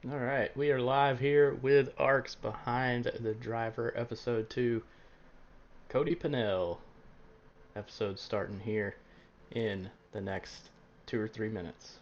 All right, we are live here with ARCS Behind the Driver, episode 2. Cody Pannell, episode starting here in the next 2 or 3 minutes.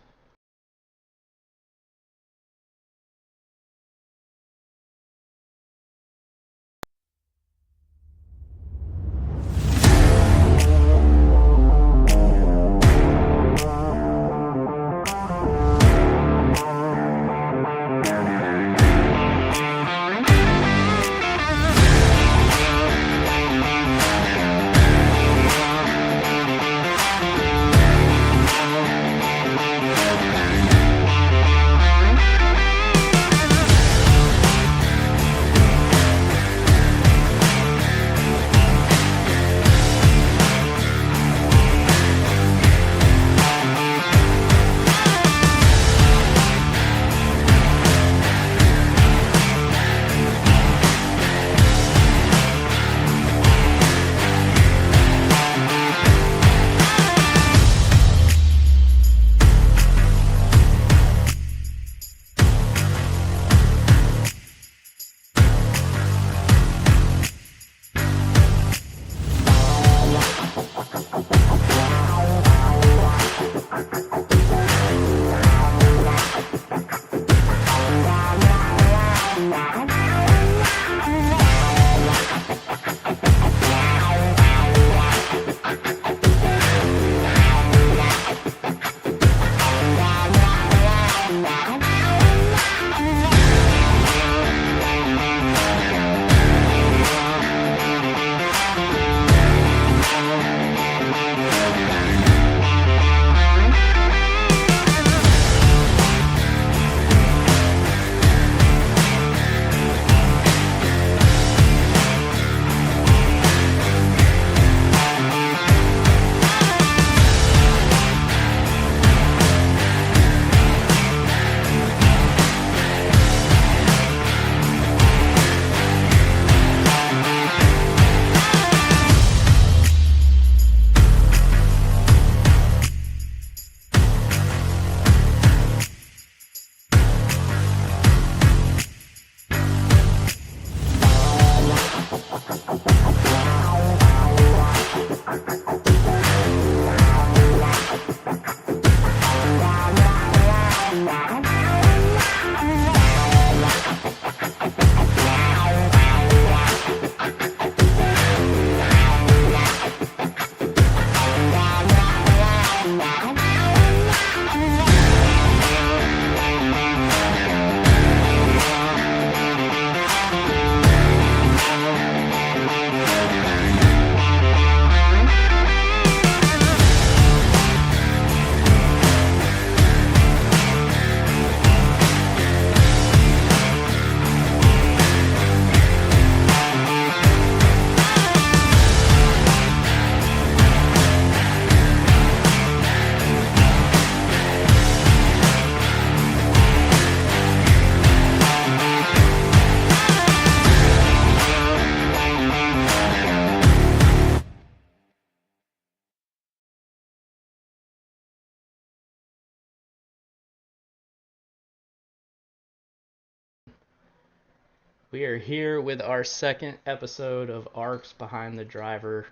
We are here with our second episode of ARCS Behind the Driver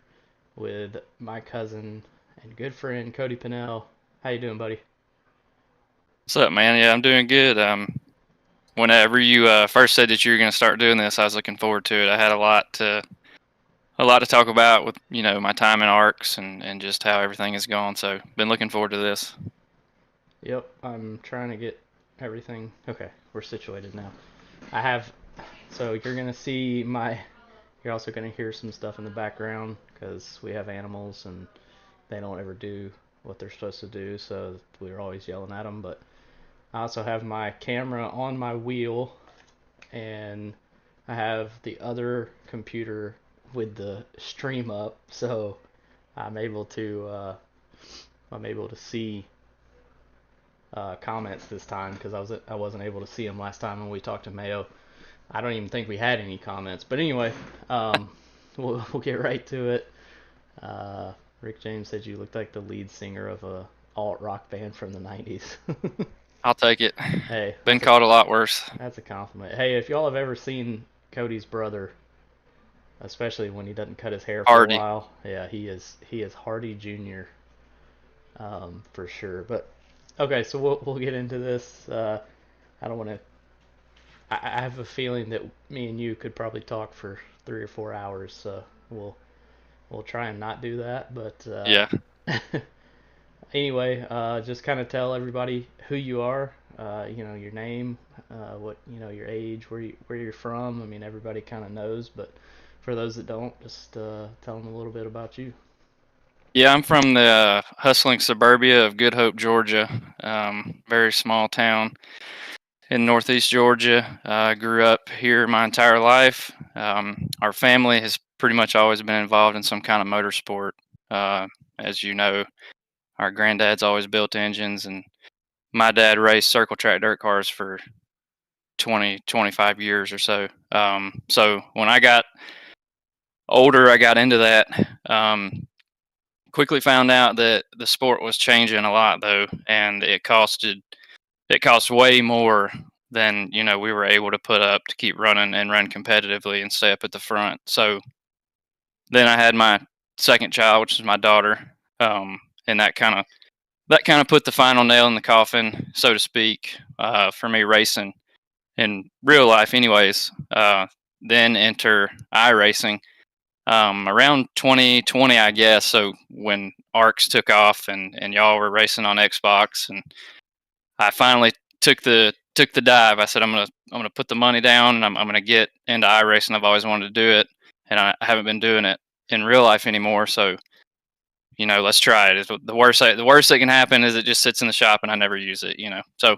with my cousin and good friend Cody Pannell. How you doing, buddy? What's up, man? Yeah, I'm doing good. Whenever you first said that you were going to start doing this, I was looking forward to it. I had a lot to talk about with my time in ARCS and just how everything has gone. So, been looking forward to this. Yep, I'm trying to get everything. Okay, we're situated now. I have, so you're gonna see my, you're also gonna hear some stuff in the background because we have animals and they don't ever do what they're supposed to do, so we're always yelling at them. But I also have my camera on my wheel, and I have the other computer with the stream up, so I'm able to I'm able to see comments this time because I wasn't able to see them last time when we talked to Mayo. I don't even think we had any comments, but anyway, um, we'll get right to it. Uh, Rick James said you looked like the lead singer of a alt rock band from the '90s. I'll take it. Hey, Been caught a lot worse. that's a compliment. Hey, if y'all have ever seen Cody's brother, especially when he doesn't cut his hair for a Hardy. while, yeah, he is Hardy Jr. For sure. But okay, so we'll get into this. I don't want to. I have a feeling that me and you could probably talk for 3 or 4 hours. So we'll try and not do that. But Yeah. anyway, just kind of tell everybody who you are. Your name, what your age, where you're from. I mean, everybody kind of knows, but for those that don't, just tell them a little bit about you. Yeah, I'm from the hustling suburbia of Good Hope, Georgia. Very small town in northeast Georgia. I grew up here my entire life. Our family has pretty much always been involved in some kind of motorsport. Uh, as you know, our granddad's always built engines, and my dad raced circle track dirt cars for 20, 25 years or so. So when I got older, I got into that. Quickly found out that the sport was changing a lot though, and it cost way more than we were able to put up to keep running and run competitively and stay up at the front. So then I had my second child, which is my daughter, and that kind of put the final nail in the coffin, so to speak, for me racing in real life, anyways. Then enter iRacing around 2020, I guess. So when ARCS took off and y'all were racing on Xbox, and I finally took the dive. I said I'm gonna put the money down, and I'm gonna get into iRacing. I've always wanted to do it, and I haven't been doing it in real life anymore. So let's try it. The worst that can happen is it just sits in the shop and I never use it. So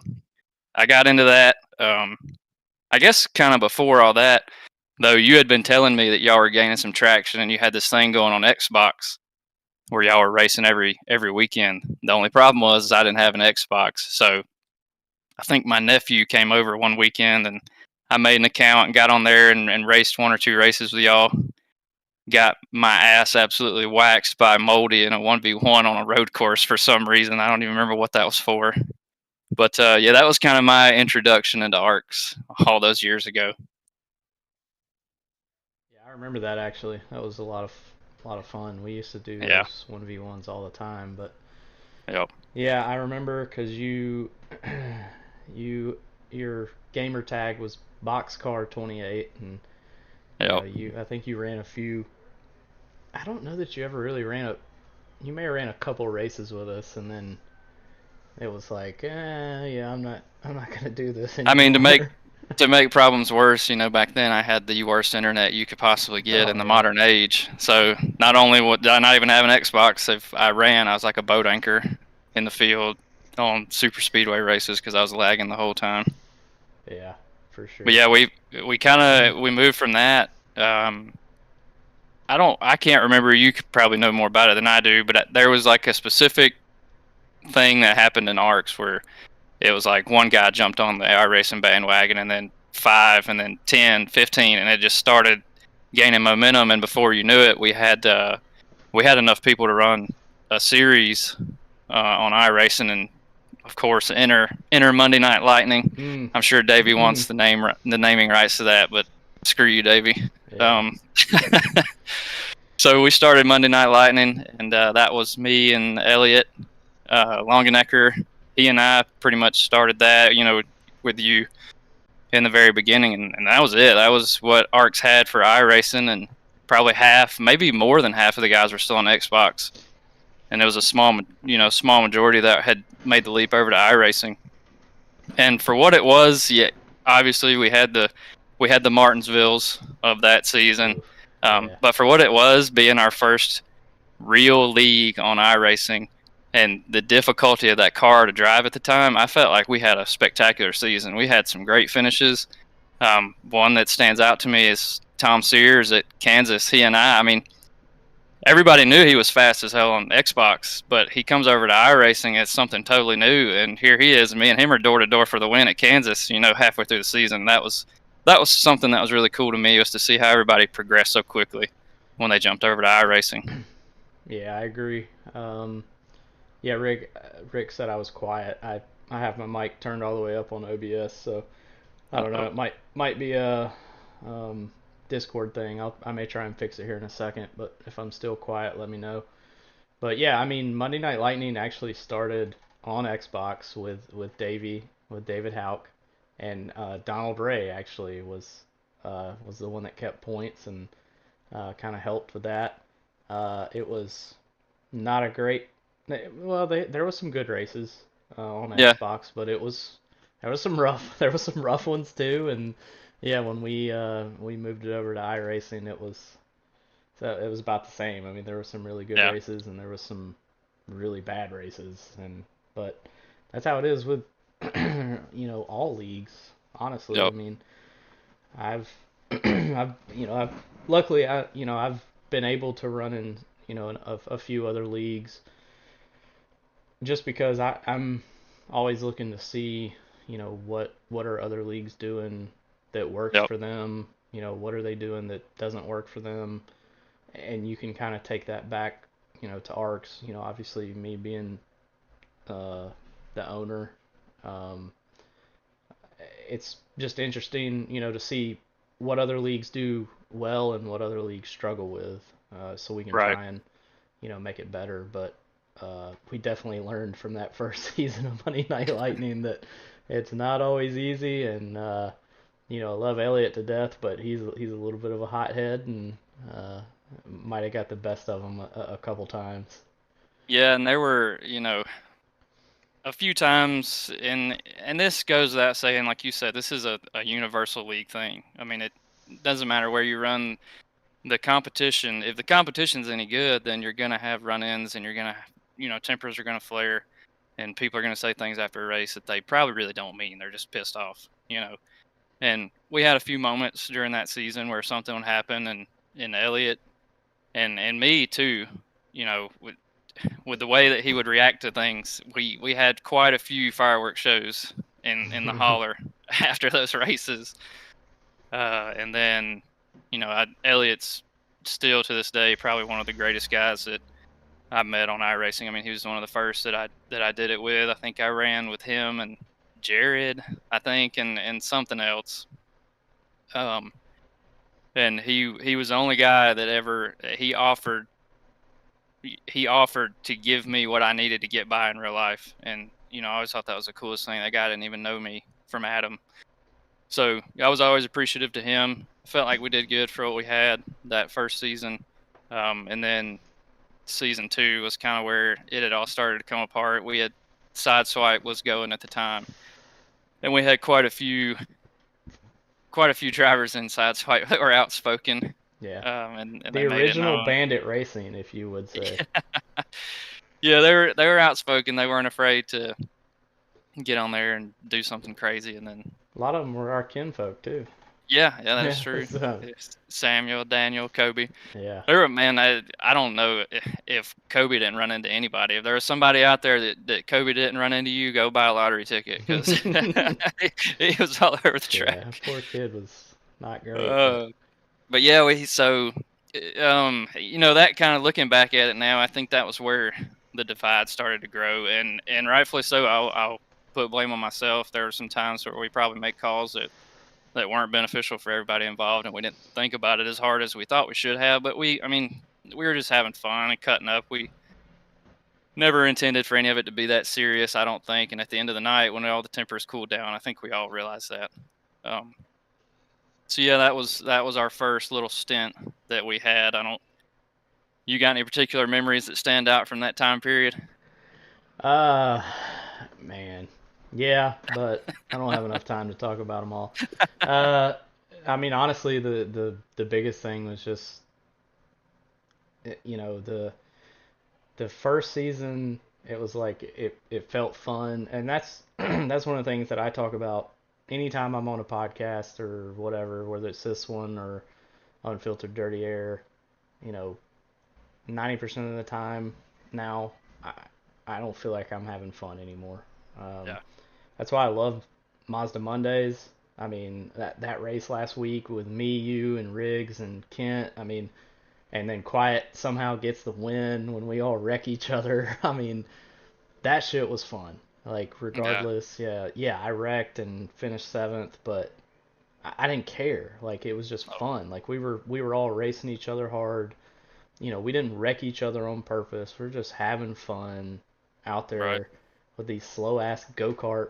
I got into that. I guess kind of before all that, though, you had been telling me that y'all were gaining some traction and you had this thing going on Xbox where y'all were racing every weekend. The only problem was I didn't have an Xbox, so I think my nephew came over one weekend and I made an account and got on there and raced one or two races with y'all. Got my ass absolutely waxed by Moldy in a 1v1 on a road course for some reason. I don't even remember what that was for. But yeah, that was kind of my introduction into ARCS all those years ago. Yeah, I remember that actually. That was a lot of fun. We used to do Yeah. those 1v1s all the time, but Yep. yeah, I remember because you your gamer tag was Boxcar 28, and Yep. I think you ran a few. I don't know that you ever really ran a. You may have ran a couple races with us, and then it was like, yeah, I'm not gonna do this I mean, to make anymore. to make problems worse, back then I had the worst internet you could possibly get in Oh the yeah, modern age. So not only did I not even have an Xbox, if I ran, I was like a boat anchor in the field on super speedway races because I was lagging the whole time. yeah, for But sure. yeah, we moved from that. I can't remember. You could probably know more about it than I do, but there was like a specific thing that happened in ARCS where it was like one guy jumped on the iRacing bandwagon, and then five, and then 10, 15, and it just started gaining momentum. And before you knew it, we had enough people to run a series on iRacing, and of course, enter Monday Night Lightning. Mm. I'm sure Davey wants the naming rights to that, but screw you, Davey. Yeah. Um, so we started Monday Night Lightning, and that was me and Elliot Longenecker. He and I pretty much started that, with you in the very beginning, and that was it. That was what ARCS had for iRacing, and probably half, maybe more than half of the guys were still on Xbox, and it was a small majority that had made the leap over to iRacing. And for what it was, yeah, obviously we had the Martinsvilles of that season, Oof. Yeah. but for what it was, being our first real league on iRacing and the difficulty of that car to drive at the time, I felt like we had a spectacular season. We had some great finishes. One that stands out to me is Tom Sears at Kansas. He and I mean, everybody knew he was fast as hell on Xbox, but he comes over to iRacing, it's something totally new, and here he is. Me and him are door to door for the win at Kansas. Halfway through the season, that was something that was really cool to me, was to see how everybody progressed so quickly when they jumped over to iRacing. Yeah, I agree. Yeah, Rick said I was quiet. I have my mic turned all the way up on OBS, so I don't know. Uh-oh. It might be a um, Discord thing. I may try and fix it here in a second, but if I'm still quiet, let me know. But yeah, I mean, Monday Night Lightning actually started on Xbox with David Houck, and Donald Ray actually was the one that kept points and kind of helped with that. It was not a great. Well, there was some good races on Yeah. Xbox, but there was some rough there was some rough ones too. And yeah, when we moved it over to iRacing, it was about the same. I mean, there were some really good Yeah. races and there was some really bad races, and but that's how it is with all leagues. Honestly, I Yep. mean, I've I've luckily I've been able to run in in a few other leagues just because I'm always looking to see what are other leagues doing that works Yep. for them. What are they doing that doesn't work for them, and you can kind of take that back to ARCS. Obviously me being uh, the owner, um, it's just interesting to see what other leagues do well and what other leagues struggle with, so we can Right. try and make it better. But we definitely learned from that first season of Monday Night Lightning that it's not always easy. And I love Elliot to death, but he's a little bit of a hothead and uh, might have got the best of him a couple times. Yeah, and there were, a few times, and this goes without saying, like you said, this is a universal league thing. I mean, it doesn't matter where you run the competition. If the competition's any good, then you're gonna have run-ins, and you're gonna, tempers are gonna flare, and people are gonna say things after a race that they probably really don't mean. They're just pissed off. And we had a few moments during that season where something would happen, and Elliot and me too. With the way that he would react to things, we had quite a few fireworks shows in the holler after those races. And then, Elliot's still to this day probably one of the greatest guys that I've met on iRacing. I mean, he was one of the first that I did it with. I think I ran with him and Jared, I think, and something else. Um, and he was the only guy that ever he offered to give me what I needed to get by in real life. And, I always thought that was the coolest thing. That guy didn't even know me from Adam. So I was always appreciative to him. I felt like we did good for what we had that first season. And then season two was kind of where it had all started to come apart. We had Sideswipe was going at the time. And we had quite a few drivers in Sideswipe that were outspoken. Yeah, And the they made it original known. Bandit Racing, if you would say. Yeah, they were outspoken. They weren't afraid to get on there and do something crazy. And then, A lot of them were our kinfolk too. yeah, that is Yeah, true. so It's Samuel, Daniel, Kobe. yeah. There were, man, I don't know if Kobe didn't run into anybody. If there was somebody out there that Kobe didn't run into, you go buy a lottery ticket because he was all over the Yeah, track. poor kid was not great, but Uh, but yeah, that kind of looking back at it now, I think that was where the divide started to grow, and rightfully so. I'll put blame on myself. There were some times where we probably made calls that weren't beneficial for everybody involved, and we didn't think about it as hard as we thought we should have. But I mean, we were just having fun and cutting up. We never intended for any of it to be that serious, I don't think. And at the end of the night, when all the tempers cooled down, I think we all realized that. Um, so yeah, that was our first little stint that we had. I don't. You got any particular memories that stand out from that time period? uh man. Yeah, but I don't have enough time to talk about them all. Uh I mean honestly the biggest thing was just the first season. It was like it felt fun, and that's that's one of the things that I talk about anytime I'm on a podcast or whatever, whether it's this one or Unfiltered Dirty Air. You know, 90% of the time now, I I don't feel like I'm having fun anymore. Um, Yeah. that's why I love Mazda Mondays. I mean that race last week with me, you, and Riggs and Kent. I mean, and then Quiet somehow gets the win when we all wreck each other. I mean, that shit was fun. Like Yeah. regardless, yeah, I wrecked and finished seventh, but I didn't care. Like it was just Oh, fun. Like we were all racing each other hard. We didn't wreck each other on purpose. We're just having fun out right. there with these slow ass go-kart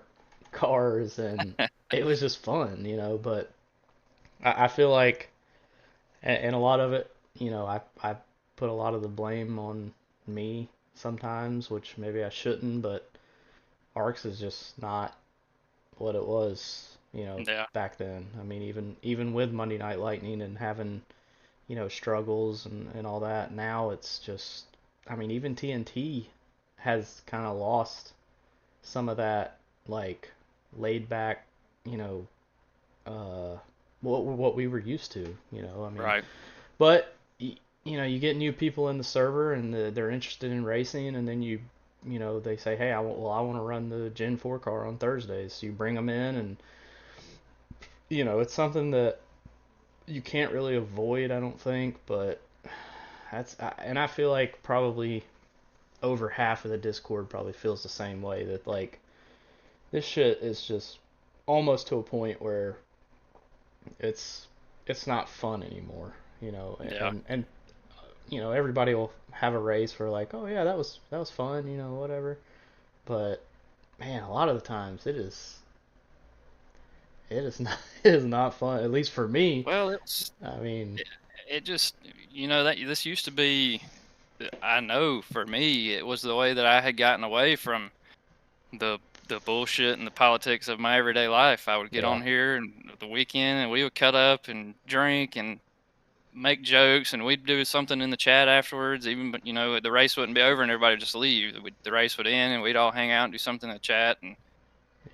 cars, and it was just fun. But I feel like, and a lot of it, I put a lot of the blame on me sometimes, which maybe I shouldn't, but ARCS is just not what it was, Yeah. back then. I mean, even with Monday Night Lightning and having, struggles and all that, now it's just, I mean, even TNT has kind of lost some of that, like, laid back, you know, uh, what we were used to. I mean, Right. but you get new people in the server and they're interested in racing, and then they say, hey, I want to run the Gen 4 car on Thursdays. So you bring them in, and it's something that you can't really avoid, I don't think. But and I feel like probably over half of the Discord probably feels the same way, that like this shit is just almost to a point where it's it's not fun anymore. Yeah. And everybody will have a race where like, oh yeah, that was fun, whatever. But man, a lot of the times it is not it is not fun. At least for me. Well, it's I mean, it, it just that this used to be. I know for me, it was the way that I had gotten away from the the bullshit and the politics of my everyday life. I would get yeah, on here and the weekend, and we would cut up and drink and make jokes, and we'd do something in the chat afterwards. Even, but the race wouldn't be over, and everybody would just leave. The race would end, and we'd all hang out and do something in the chat, and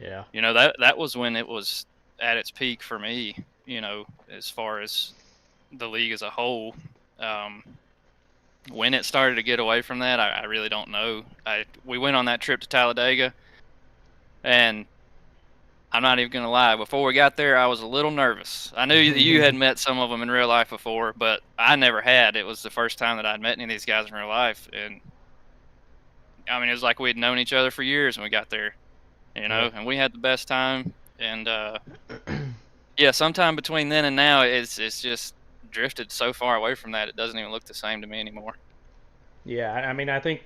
yeah, that was when it was at its peak for me. As far as the league as a whole. Um, when it started to get away from that, I really don't know. We went on that trip to Talladega, and I'm not even gonna lie. Before we got there, I was a little nervous. I knew that you had met some of them in real life before, but I never had. It was the first time that I'd met any of these guys in real life, and I mean, it was like we'd known each other for years when we got there, yep. and we had the best time. And yeah, sometime between then and now, it's just drifted so far away from that, it doesn't even look the same to me anymore. Yeah, I mean, I think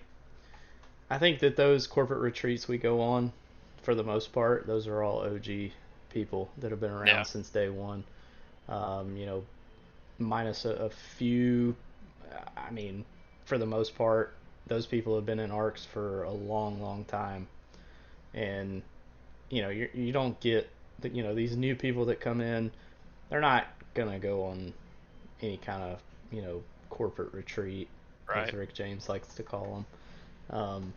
that those corporate retreats we go on, for the most part, those are all OG people that have been Yeah, around since day one. Um, you know, minus a few. I mean, for the most part, those people have been in ARCs for a long, long time, and you don't get these new people that come in. They're not gonna go on any kind of corporate retreat, as right. Rick James likes to call them.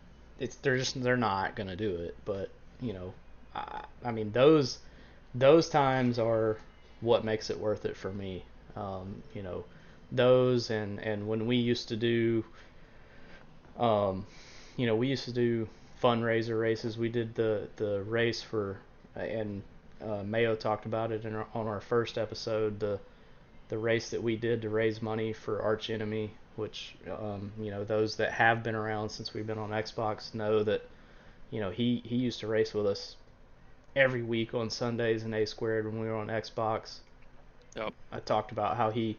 They're not gonna do it. But I mean, those times are what makes it worth it for me. Those, and when we used to do fundraiser races. We did the race for, and Mayo talked about it on our first episode. The race that we did to raise money for Arch Enemy, which those that have been around since we've been on Xbox know that he used to race with us every week on Sundays in A Squared when we were on Xbox. Yep. I talked about how he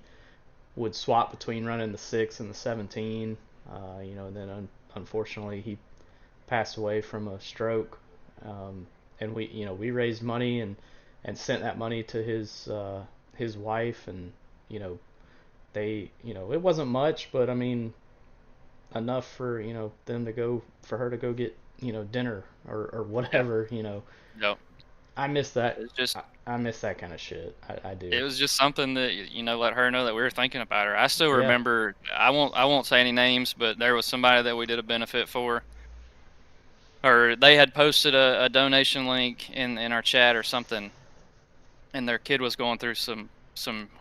would swap between running the 6 and the 17. And then unfortunately he passed away from a stroke. And we raised money and sent that money to his wife, and you know it wasn't much, but I mean enough for them to go for her to go get dinner or Yeah. whatever. Yep. I miss that. It's just I miss that kind of shit. I it do. was just something that let her know that we were thinking about her. I still Yeah. remember. I won't say any names, but there was somebody that we did a benefit for, or they had posted a donation link in our chat or something, and their kid was going through some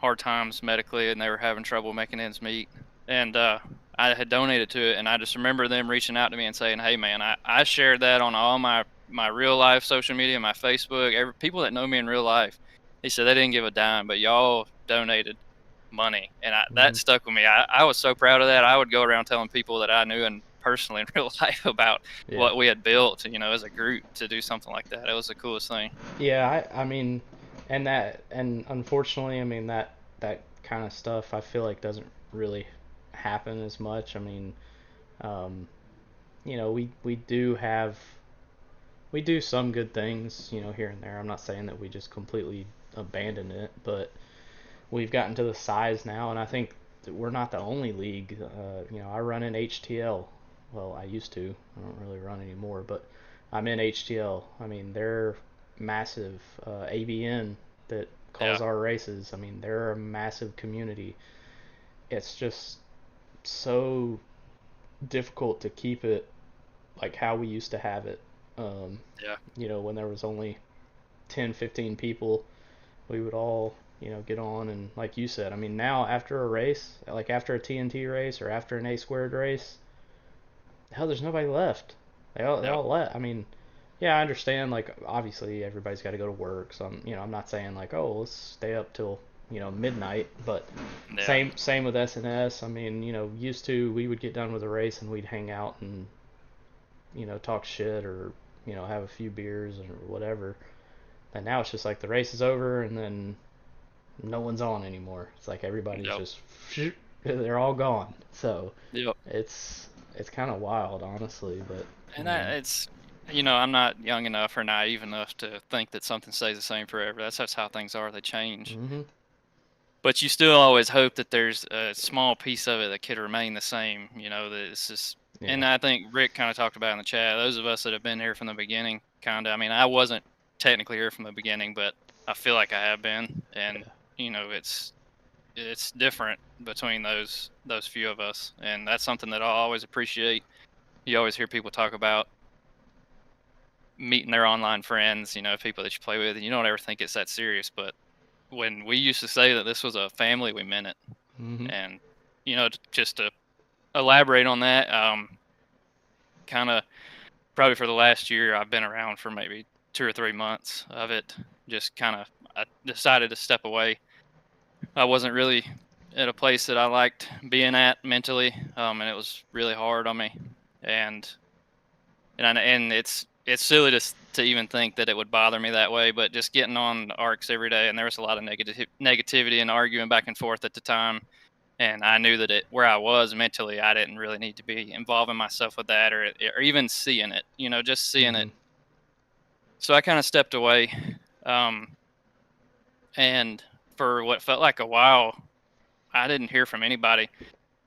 hard times medically, and they were having trouble making ends meet. And I had donated to it, and I just remember them reaching out to me and saying, "Hey, man, I shared that on all my real life social media, my Facebook, every people that know me in real life." He said they didn't give a dime, but y'all donated money, and that Hmm. stuck with me. I was so proud of that. I would go around telling people that I knew and personally in real life about Yeah. what we had built, as a group to do something like that. It was the coolest thing. Yeah, I mean, and unfortunately, I mean that kind of stuff I feel like doesn't really happen as much. I mean, um, we do some good things, here and there. I'm not saying that we just completely abandon it, but we've gotten to the size now, and I think that we're not the only league. I run in HTL. Well, I used to. I don't really run anymore, but I'm in HTL. I mean, they're massive. ABN that calls Yeah. our races. I mean, they're a massive community. It's just so difficult to keep it like how we used to have it. Um, Yeah. when there was only 10, 15 people, we would all, get on and like you said, I mean now after a race, like after a TNT race or after an A squared race, hell, there's nobody left. They Yep. all left. I mean, yeah, I understand. Like obviously everybody's got to go to work, so I'm not saying like oh let's stay up till midnight, but Yeah. same with SNS. I mean used to we would get done with a race and we'd hang out and talk shit or have a few beers or whatever. And now it's just like the race is over and then no one's on anymore. It's like everybody's Yep. just they're all gone. So Yep. it's kind of wild, honestly. But I And mean, it's, I'm not young enough or naive enough to think that something stays the same forever. That's just how things are. They change. hmm But you still always hope that there's a small piece of it that could remain the same. That it's just. yeah, And I think Rick kind of talked about in the chat. Those of us that have been here from the beginning, kind of. I mean, I wasn't technically here from the beginning, but I feel like I have been. And yeah, it's different between those few of us, and that's something that I always appreciate. You always hear people talk about meeting their online friends, people that you play with, and you don't ever think it's that serious. But when we used to say that this was a family, we meant it. hmm And just to elaborate on that, kind of probably for the last year, I've been around for maybe 2 or 3 months of it. Just kind of, I decided to step away. I wasn't really at a place that I liked being at mentally, and it was really hard on me. And and it's silly to even think that it would bother me that way, but just getting on ARCS every day, and there was a lot of negativity and arguing back and forth at the time, and I knew that where I was mentally, I didn't really need to be involving myself with that or even seeing it, just seeing it. hmm So I kind of stepped away, um, and for what felt like a while, I didn't hear from anybody,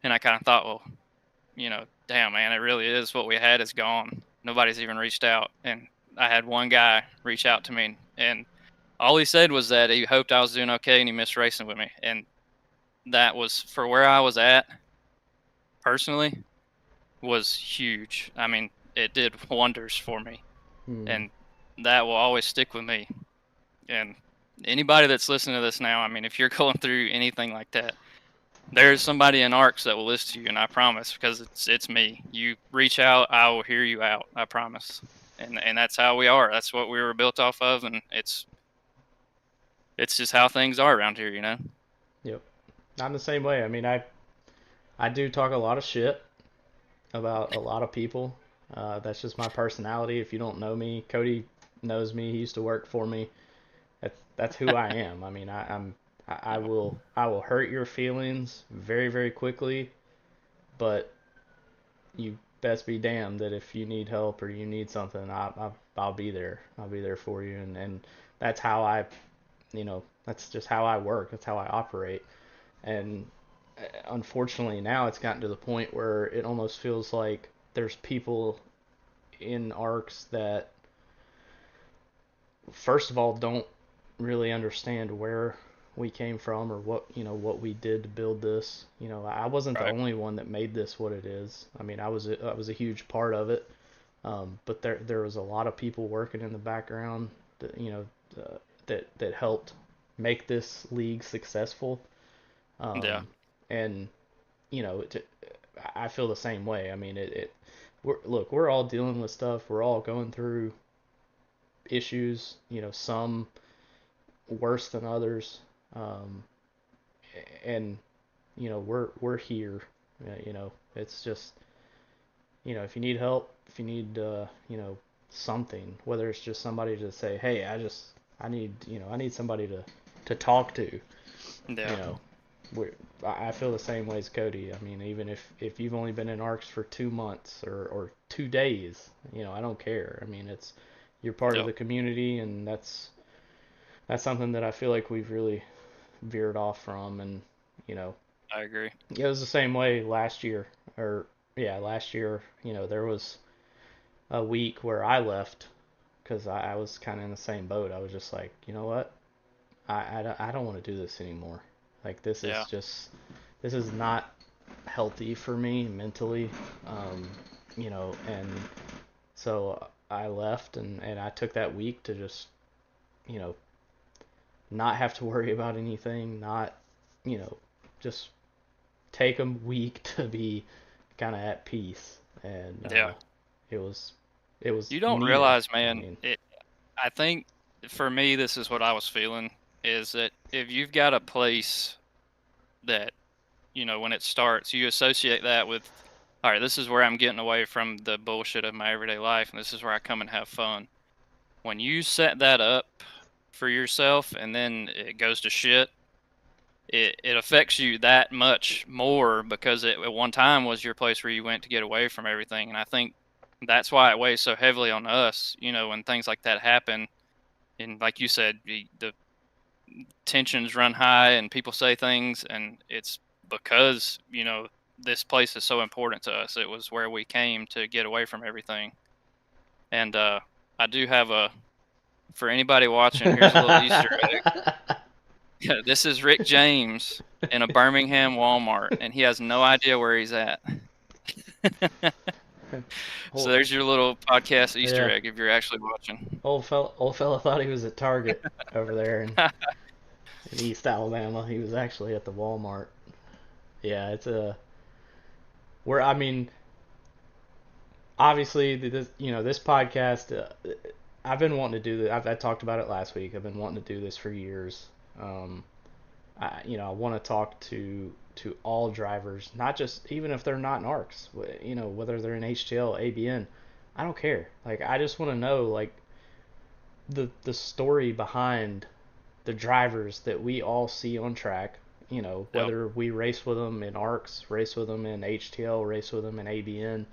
and I kind of thought, well, damn man, it really is what we had is gone. Nobody's even reached out, and I had one guy reach out to me, and all he said was that he hoped I was doing okay and he missed racing with me, and that was for where I was at personally was huge. I mean, it did wonders for me, hmm and that will always stick with me. And anybody that's listening to this now, I mean, if you're going through anything like that, there's somebody in ARCS that will listen to you, and I promise, because it's me. You reach out, I will hear you out. I promise. And that's how we are. That's what we were built off of, and it's just how things are around here. yep. I'm the same way. I mean, I do talk a lot of shit about a lot of people. That's just my personality. If you don't know me, Cody knows me. He used to work for me. That's who I am. I mean, Yeah, I will hurt your feelings very very quickly, but you best be damned that if you need help or you need something, I'll be there. I'll be there for you, and that's how that's just how I work. That's how I operate. And unfortunately, now it's gotten to the point where it almost feels like there's people in ARCs that, first of all, don't really understand where we came from or what we did to build this. I wasn't the right. only one that made this what it is. I mean, I was a huge part of it. But there was a lot of people working in the background that that helped make this league successful. Yeah, Um, and you know, to, I feel the same way. I mean, look, we're all dealing with stuff. We're all going through issues. Some worse than others. Um, and we're here. It's just if you need help, if you need, something, whether it's just somebody to say, hey, I need somebody to talk to, you Yeah, know, I feel the same way as Cody. I mean, even if you've only been in ARCS for 2 months or 2 days, I don't care. I mean, you're part of yep, the community, and that's something that I feel like we've really veered off from. And you know, I agree. it was the same way last year, or yeah, last year. There was a week where I left because I was kind of in the same boat. I was just like, you know what, I don't want to do this anymore. Like Yeah, this is not healthy for me mentally, and so I left, and I took that week to just you know not have to worry about anything, not you know just take a week to be kind of at peace, and yeah. it was it was You don't needed. realize, I man. mean, I think for me, this is what I was feeling is that if you've got a place that, when it starts, you associate that with, all right, this is where I'm getting away from the bullshit of my everyday life, and this is where I come and have fun. When you set that up for yourself and then it goes to shit, it affects you that much more because it at one time was your place where you went to get away from everything. And I think that's why it weighs so heavily on us, when things like that happen. And like you said, the tensions run high and people say things, and it's because this place is so important to us. It was where we came to get away from everything. And I do have a for anybody watching, here's a little Easter egg. This is Rick James in a Birmingham Walmart, and he has no idea where he's at. So old, there's your little podcast Easter yeah, egg if you're actually watching. old fella thought he was at Target over there in East Alabama. He was actually at the Walmart. Yeah, it's a where I mean, obviously this podcast. I've been wanting to do this. I talked about it last week. I've been wanting to do this for years. Um, I want to talk to all drivers, not just even if they're not in ARCS. Whether they're in HTL, ABN. I don't care. Like I just want to know like the story behind the drivers that we all see on track. Yep. Whether we race with them in ARCS, race with them in HTL, race with them in ABN,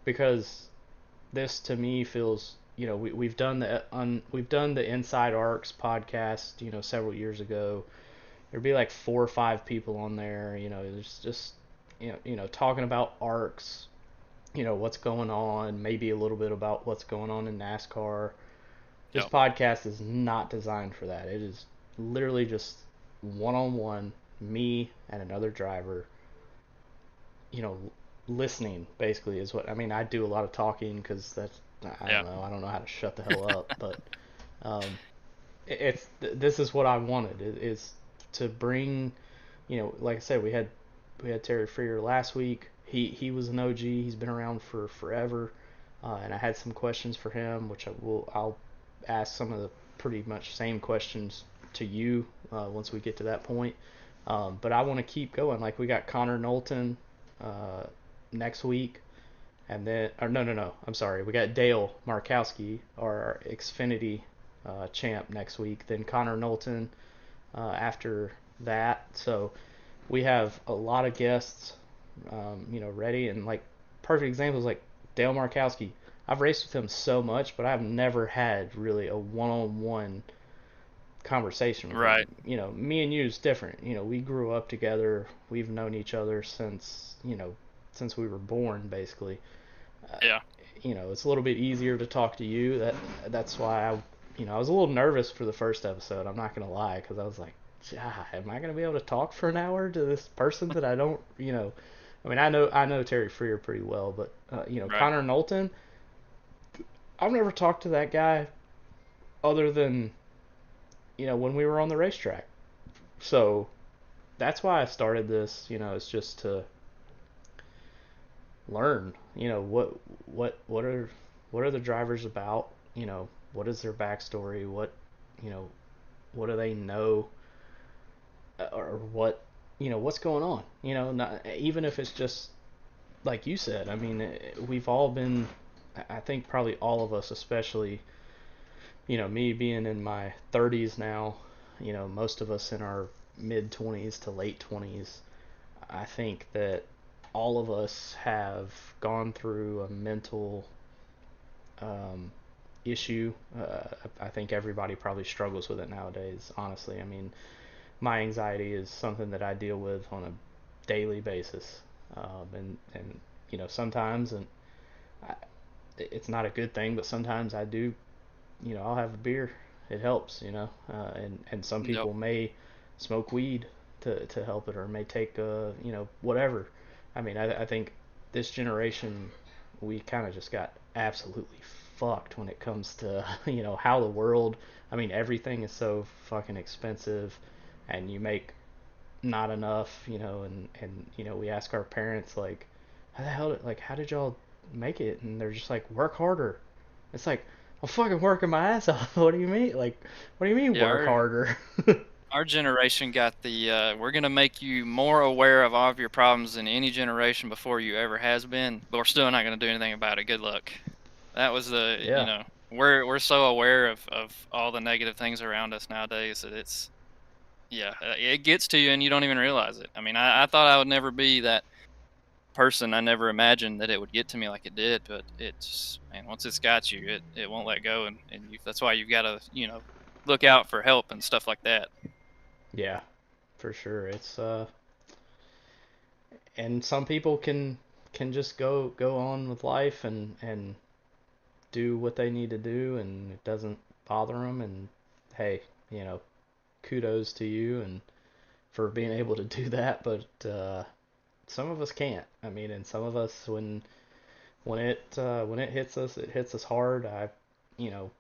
because this to me feels we've done the Inside ARCS podcast several years ago. There'd be like 4 or 5 people on there. There's just talking about ARCS. What's going on, maybe a little bit about what's going on in NASCAR. This Yep. podcast is not designed for that. It is literally just one on one, me and another driver, you know, listening basically is what I mean. I do a lot of talking because Yeah. I don't know how to shut the hell up, but um, this is what I wanted is to bring, like I said, we had Terry Freer last week. He was an OG. He's been around for forever, and I had some questions for him, which I'll ask some of the pretty much same questions to you once we get to that point. But I want to keep going. Like we got Connor Knowlton uh, next week, and then or no, I'm sorry, we got Dale Markowski, our Xfinity champ next week. Then Connor Knowlton after that. So we have a lot of guests, ready. And like perfect examples like Dale Markowski. I've raced with him so much, but I've never had really a one-on-one conversation with him. Right. Me and you is different. We grew up together. We've known each other since we were born, basically. Uh, Yeah. it's a little bit easier to talk to you. That's why I was a little nervous for the first episode. I'm not gonna lie, because I was like, am I gonna be able to talk for an hour to this person that I don't, I mean, I know Terry Freer pretty well, but Right. Connor Knowlton, I've never talked to that guy other than when we were on the racetrack. So that's why I started this. It's just to learn. What are the drivers about? What is their backstory? You know what do they know, or what's going on? Not even if it's just like you said, I mean, we've all been, I think probably all of us, especially, me being in my 30s now, most of us in our mid 20s to late 20s, I think that all of us have gone through a mental um, issue. I think everybody probably struggles with it nowadays, honestly. I mean, my anxiety is something that I deal with on a daily basis. And sometimes, and I, it's not a good thing, but sometimes I do, I'll have a beer. It helps, and some Yep. people may smoke weed to help it, or may take, whatever. I mean, I think this generation, we kind of just got absolutely fucked when it comes to, how the world, I mean, everything is so fucking expensive, and you make not enough, and we ask our parents, like, how the hell, like, how did y'all make it? And they're just like, work harder. It's like, I'm fucking working my ass off. What do you mean? Like, what do you mean Yeah, work harder? our generation got the we're gonna make you more aware of all of your problems than any generation before you ever has been, but we're still not gonna do anything about it. Good luck. That was the Yeah, we're so aware of all the negative things around us nowadays that it's yeah, it gets to you and you don't even realize it. I mean, I thought I would never be that person. I never imagined that it would get to me like it did, but it's man, once it's got you, it won't let go, and that's why you've got to look out for help and stuff like that. yeah, for sure. It's and some people can just go on with life and do what they need to do, and it doesn't bother them. And hey, kudos to you and for being able to do that. But some of us can't. I mean, and some of us, when it hits us, it hits us hard. You know,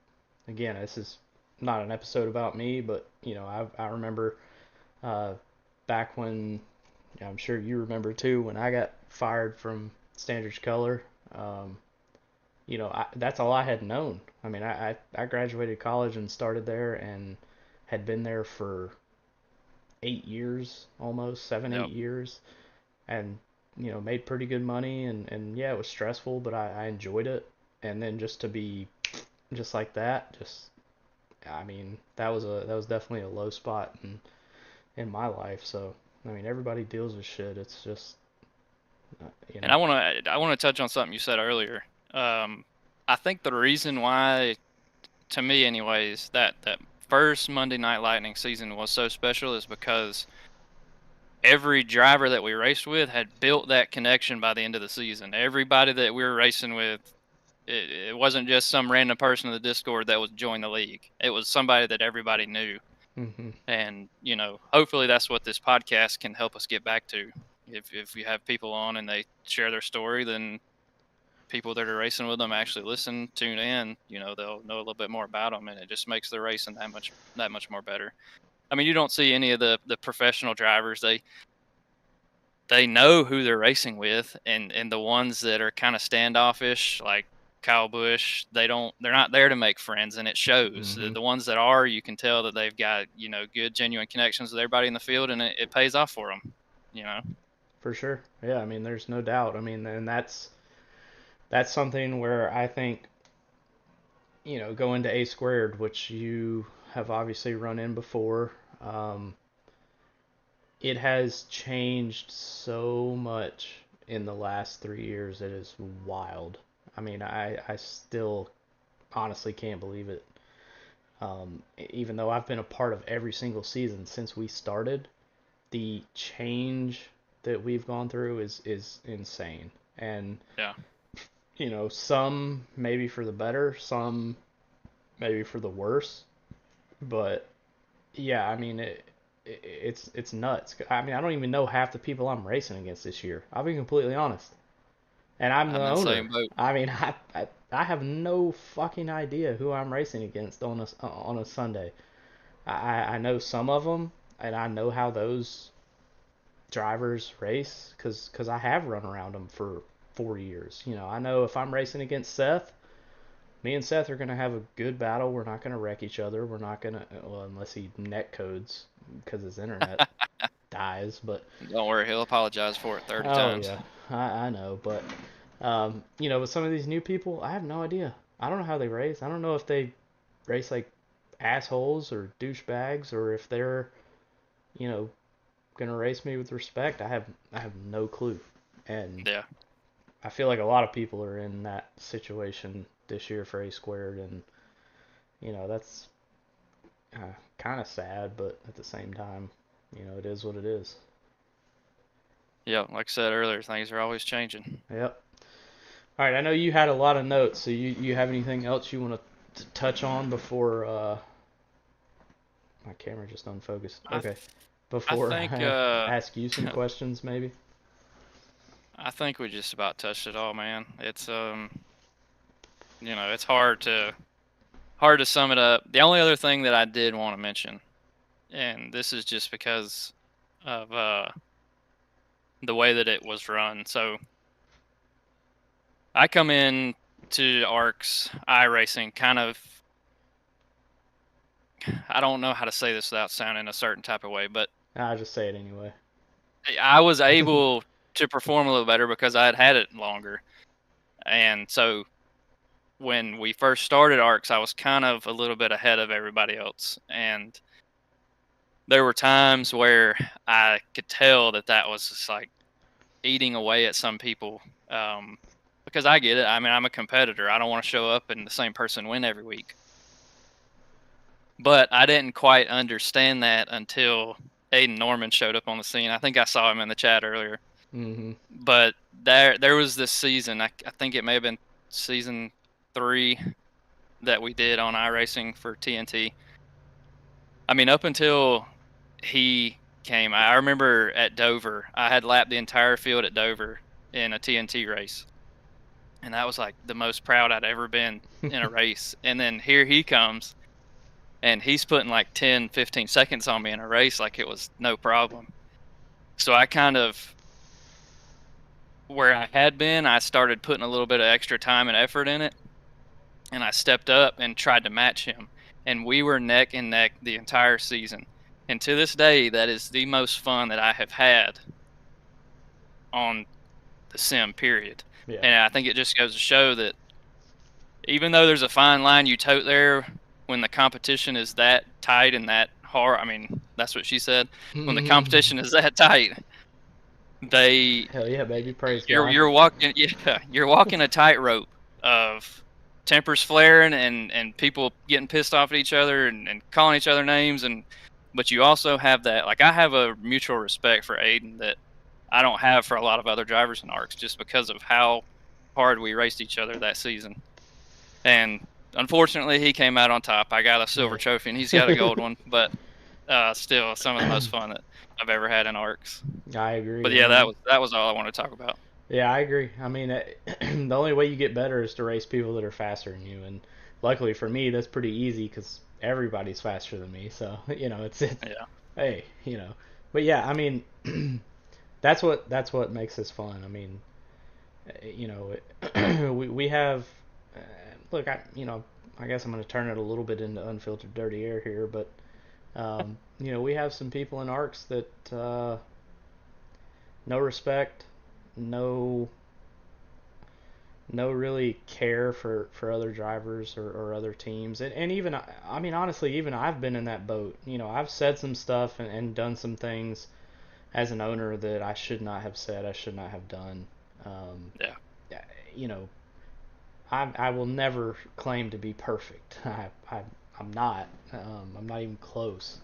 again, this is not an episode about me, but I remember uh, back when, I'm sure you remember too, when I got fired from Standards Color. Um, that's all I had known. I mean, I graduated college and started there and had been there for 8 years, almost seven, Yep. 8 years, and made pretty good money, and yeah, it was stressful, but I enjoyed it. And then just to be just like that, just, I mean, that was definitely a low spot in my life. So I mean, everybody deals with shit. It's just uh, you And know I want to touch on something you said earlier. Um, I think the reason why, to me, anyways, that first Monday Night Lightning season was so special is because every driver that we raced with had built that connection by the end of the season. Everybody that we were racing with, it wasn't just some random person in the Discord that was joined the league. It was somebody that everybody knew. hmm And, hopefully that's what this podcast can help us get back to. If you have people on and they share their story, then people that are racing with them actually listen, tune in, they'll know a little bit more about them, and it just makes the racing that much more better. I mean, you don't see any of the professional drivers. They know who they're racing with, and the ones that are kind of standoffish, like Kyle Busch, they're not there to make friends, and it shows. The, hmm the ones that are, you can tell that they've got good genuine connections with everybody in the field, and it pays off for them. You know. for sure. Yeah, I mean, there's no doubt. I mean, and that's something where I think, going to A squared, which you have obviously run in before. It has changed so much in the last 3 years. It is wild. I mean, I still honestly can't believe it. Even though I've been a part of every single season since we started, the change that we've gone through is insane. And Yeah. some maybe for the better, some maybe for the worse. But yeah, I mean, it's nuts. I mean, I don't even know half the people I'm racing against this year. I'll be completely honest. And I'm the I'm in the owner. same boat. I mean, I have no fucking idea who I'm racing against on a Sunday. I know some of them, and I know how those drivers race because I have run around them for 4 years. I know if I'm racing against Seth, me and Seth are going to have a good battle. We're not going to wreck each other. We're not going to, well, unless he net codes because his internet dies. But Don't worry, he'll apologize for it 30 oh times. yeah, I know, but with some of these new people, I have no idea. I don't know how they race. I don't know if they race like assholes or douchebags, or if they're, you know, gonna race me with respect. I have no clue, and Yeah. I feel like a lot of people are in that situation this year for A squared, and that's kind of sad, but at the same time, it is what it is. Yeah, like I said earlier, things are always changing. Yep. All right, I know you had a lot of notes, so you have anything else you want to touch on before my camera just unfocused? I Okay, th- I before think I ask you some questions, maybe. I think we just about touched it all, man. It's it's hard to sum it up. The only other thing that I did want to mention, and this is just because of the way that it was run. So I come in to ARCS iRacing kind of, I don't know how to say this without sounding a certain type of way, but I'll just say it anyway. I was able to perform a little better because I had had it longer. And so when we first started ARCS, I was kind of a little bit ahead of everybody else. And there were times where I could tell that that was just like eating away at some people. Because I get it. I mean, I'm a competitor. I don't want to show up and the same person win every week. But I didn't quite understand that until Aiden Norman showed up on the scene. I think I saw him in the chat earlier. Mm-hmm. But there was this season. I think it may have been season 3 that we did on iRacing for TNT. I mean, up until he came, I remember at Dover, I had lapped the entire field at Dover in a TNT race. And that was like the most proud I'd ever been in a race. And then here he comes and he's putting like 10, 15 seconds on me in a race like it was no problem. So I kind of, where I had been, I started putting a little bit of extra time and effort in it. And I stepped up and tried to match him. And we were neck and neck the entire season. And to this day, that is the most fun that I have had on the sim, period. Yeah. And I think it just goes to show that even though there's a fine line you tote there when the competition is that tight and that hard, I mean, that's what she said. When the Mm-hmm. competition is that tight, they Hell yeah, baby. Praise you're God. you're walking yeah, you're walking a tightrope of tempers flaring and people getting pissed off at each other and calling each other names, and but you also have that, like, I have a mutual respect for Aiden that I don't have for a lot of other drivers in ARCS just because of how hard we raced each other that season. And unfortunately, he came out on top. I got a silver trophy, and he's got a Yeah. gold one. But still, some of the most fun that I've ever had in ARCS. I But agree. I yeah, mean, that was all I wanted to talk about. yeah, I agree. I mean, the only way you get better is to race people that are faster than you, and luckily for me, that's pretty easy because everybody's faster than me. So it's Yeah, hey, But yeah, I mean, that's what makes this fun. I mean, we have look, I guess I'm going to turn it a little bit into unfiltered dirty air here, but we have some people in ARCS that no respect, no no really care for other drivers or other teams, and even I mean honestly, even I've been in that boat. I've said some stuff and done some things as an owner that I should not have said, I should not have done. Um, yeah, you know, I will never claim to be perfect. I'm not. I'm not even close.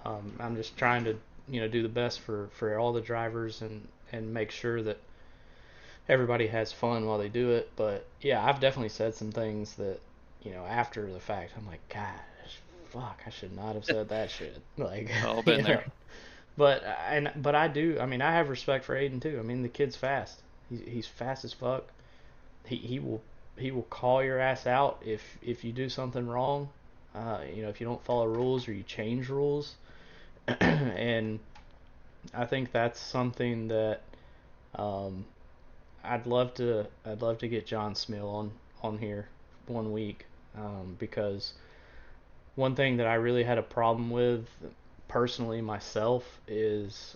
I'm just trying to do the best for all the drivers and make sure that everybody has fun while they do it. But yeah, I've definitely said some things that after the fact I'm like, gosh, fuck, I should not have said that shit. Like, all you been know. there. But I do. I mean, I have respect for Aiden too. I mean, the kid's fast. He's fast as fuck. He will call your ass out if you do something wrong. If you don't follow rules or you change rules. And I think that's something that um, I'd love to get John Smill on here one week, because one thing that I really had a problem with personally myself is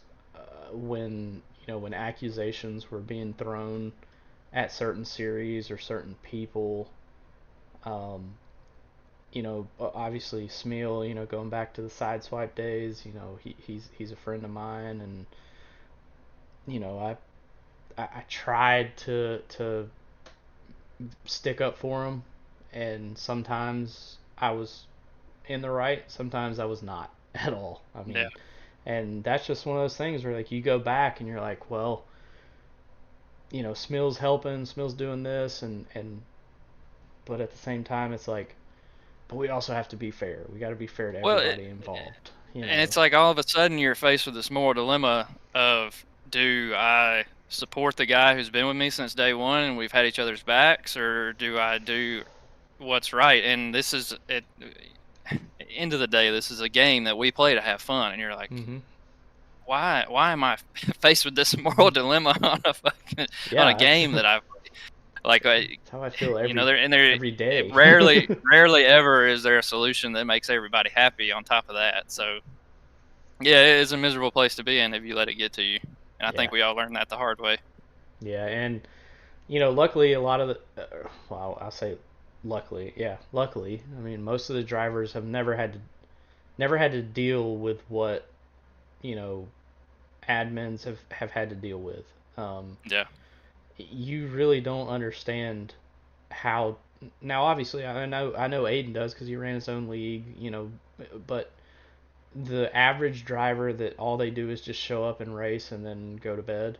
when when accusations were being thrown at certain series or certain people. Um, Obviously Smeal, going back to the sideswipe days, he's a friend of mine, and I tried to stick up for him, and sometimes I was in the right, sometimes I was not at all. I Yeah. mean, and that's just one of those things where like you go back and you're like, well, Smeal's helping, Smeal's doing this, and but at the same time, it's like, but we also have to be fair. We got to be fair to Well, everybody involved. and it's like all of a sudden you're faced with this moral dilemma of, do I support the guy who's been with me since day one and we've had each other's backs, or do I do what's right? And this is at end of the day, this is a game that we play to have fun, and you're like, Mm-hmm. why am I faced with this moral dilemma on on a Yeah, game that I like? that's how I feel every day. Rarely ever is there a solution that makes everybody happy. On top of that, so yeah, it is a miserable place to be in if you let it get to you, and I Yeah, think we all learned that the hard way. yeah, and luckily a lot of the, well, I'll say luckily, yeah, luckily. I mean, most of the drivers have never had to deal with what you know admins have had to deal with. Yeah, You really don't understand how. Now, obviously, I know Aiden does because he ran his own league, but the average driver that all they do is just show up and race and then go to bed,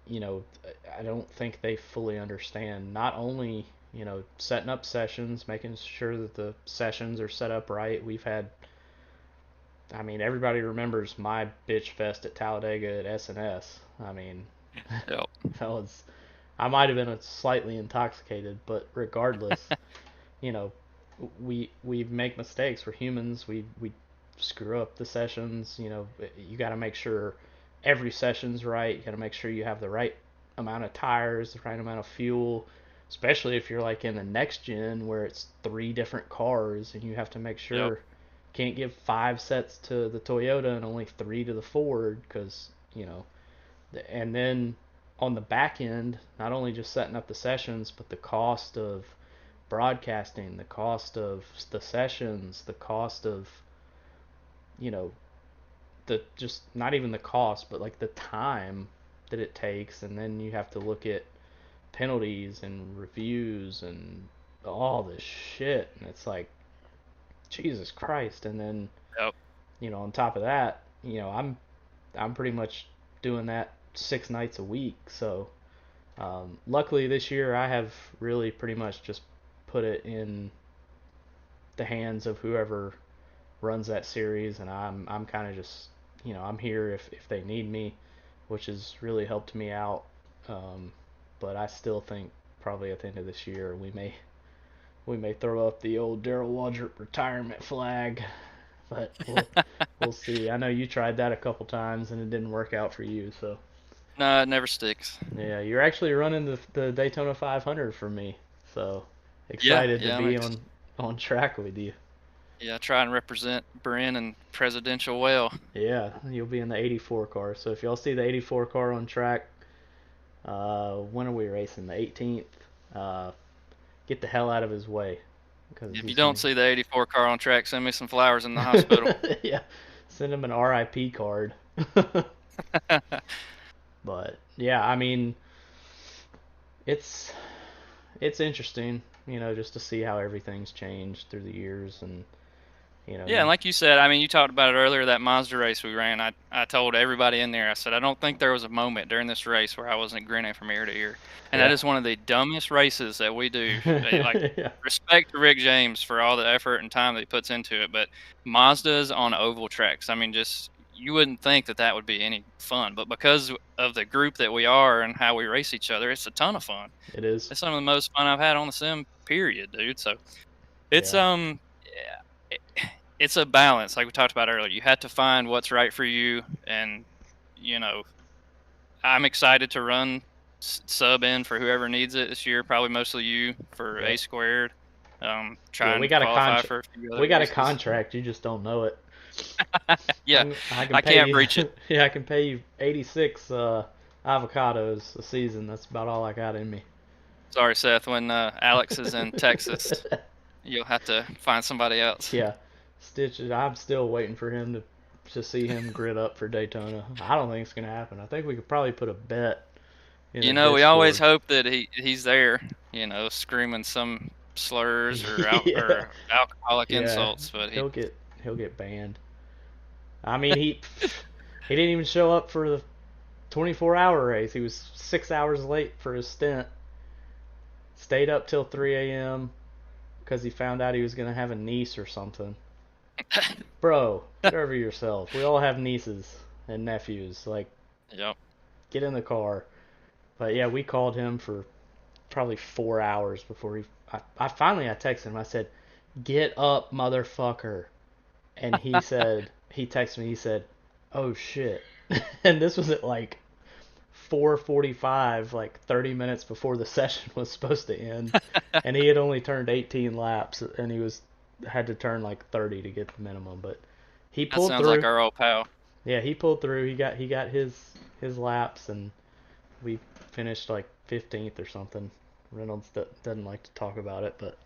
you know, I don't think they fully understand not only, setting up sessions, making sure that the sessions are set up right. I mean, everybody remembers my bitch fest at Talladega at S&S. I mean, yep, that was, I might have been slightly intoxicated, but regardless, you know, we make mistakes. We're humans. We screw up the sessions. You got to make sure every session's right. You got to make sure you have the right amount of tires, the right amount of fuel. Especially if you're like in the next gen where it's three different cars and you have to make yep, sure can't give 5 sets to the Toyota and only three to the Ford because and then on the back end, not only just setting up the sessions, but the cost of broadcasting, the cost of the sessions, the cost of, you know, the just not even the cost, but like the time that it takes, and then you have to look at penalties and reviews and all this shit, and it's like Jesus Christ. And then yep. on top of that, I'm pretty much doing that 6 nights a week. So luckily this year I have really pretty much just put it in the hands of whoever runs that series, and I'm kind of just I'm here if they need me, which has really helped me out. Um, but I still think probably at the end of this year we may throw up the old Daryl Waldrop retirement flag, but we'll see. I know you tried that a couple times and it didn't work out for you, so No, it never sticks. yeah, you're actually running the Daytona 500 for me, so Yeah, excited to yeah, be on track with you. yeah. Try and represent Bryn and presidential well. Yeah, you'll be in the 84 car. So if y'all see the 84 car on track, when are we racing? The 18th. Uh, get the hell out of his way because If you he's don't gonna. see the '84 car on track, send me some flowers in the hospital. Yeah, send him an RIP card. But yeah, I mean, it's it's interesting, just to see how everything's changed through the years, and Yeah, and like you said, I mean, you talked about it earlier, that Mazda race we ran. I told everybody in there, I said, I don't think there was a moment during this race where I wasn't grinning from ear to ear. And that yeah, is one of the dumbest races that we do. Like, yeah, respect to Rick James for all the effort and time that he puts into it, but Mazdas on oval tracks, I mean, just you wouldn't think that that would be any fun, but because of the group that we are and how we race each other, it's a ton of fun. it is. It's some of the most fun I've had on the sim, period, dude. So it's Yeah, yeah, it's a balance, like we talked about earlier. You have to find what's right for you, and you know, I'm excited to run sub in for whoever needs it this year. Probably mostly you for A yep. squared. Yeah, Trying to qualify for a few other we got a races. contract. You just don't know it. Yeah, I can I pay can't you. preach it. Yeah, I can pay you 86 avocados a season. That's about all I got in me. Sorry, Seth. When Alex is in Texas, you'll have to find somebody else. Yeah, Stitch. I'm still waiting for him to see him grit up for Daytona. I don't think it's gonna happen. I think we could probably put a bet in the We always Discord. hope that he's there, screaming some slurs or Yeah, alcoholic yeah. insults, but he He'll get he'll get banned. I mean, he didn't even show up for the 24-hour race. He was 6 hours late for his stint. Stayed up till 3 a.m. because he found out he was gonna have a niece or something. Bro, get over yourself. We all have nieces and nephews. Like, Yep. get in the car. But yeah, we called him for probably 4 hours before I texted him. I said, "Get up, motherfucker!" And he texted me. He said, "Oh shit!" And this was at like 4:45, like 30 minutes before the session was supposed to end, and he had only turned 18 laps, and he was had to turn like 30 to get the minimum, but he That pulled sounds like through. our old pal. Yeah, he pulled through. He got his laps, and we finished like 15th or something. Reynolds doesn't like to talk about it, but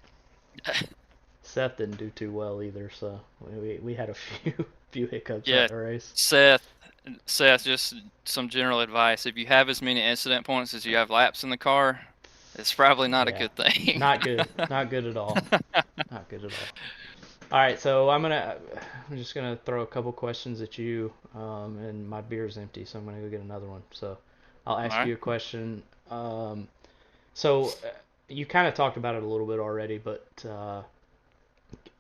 Seth didn't do too well either, so we had a few hiccups Yeah, at the race. Seth. Seth, just some general advice. If you have as many incident points as you have laps in the car, it's probably not a Yeah, good thing. not good, not good at all, not good at all. All right, so I'm just gonna throw a couple questions at you, and my beer's empty, so I'm gonna go get another one. So I'll All ask right. you a question. So you kind of talked about it a little bit already, but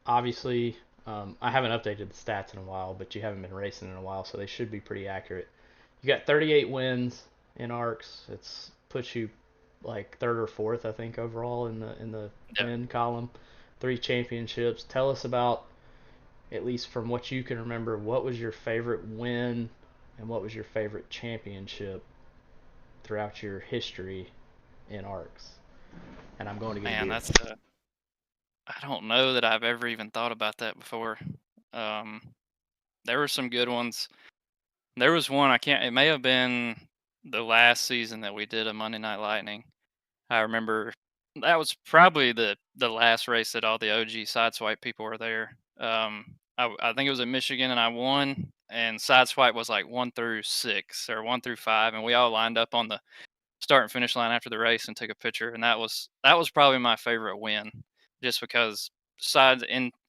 obviously I haven't updated the stats in a while, but you haven't been racing in a while, so they should be pretty accurate. You got 38 wins in ARCS. It's puts you like third or fourth, I think, overall in the Yeah. win column. 3 championships. Tell us about, at least from what you can remember, what was your favorite win and what was your favorite championship throughout your history in ARCS. And I'm going to get a Man, beer. that's I don't know that I've ever even thought about that before. Um, there were some good ones. There was one I can't. It may have been the last season that we did a Monday Night Lightning. I remember that was probably the last race that all the OG sideswipe people were there. I think it was in Michigan, and I won. And sideswipe was like 1 through 6 or 1 through 5, and we all lined up on the start and finish line after the race and took a picture. And that was probably my favorite win, just because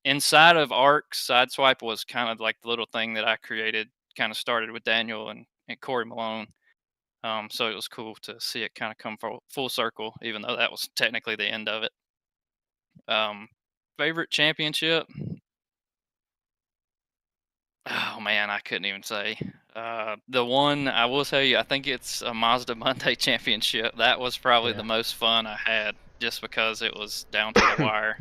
inside of ARCS, sideswipe was kind of like the little thing that I created. Kind of started with Daniel and Corey Malone. So it was cool to see it kind of come full circle, even though that was technically the end of it. Um, Favorite championship? Oh man, I couldn't even say. The one I will tell you, I think it's a Mazda Monday championship. That was probably Yeah. the most fun I had, just because it was down to the wire.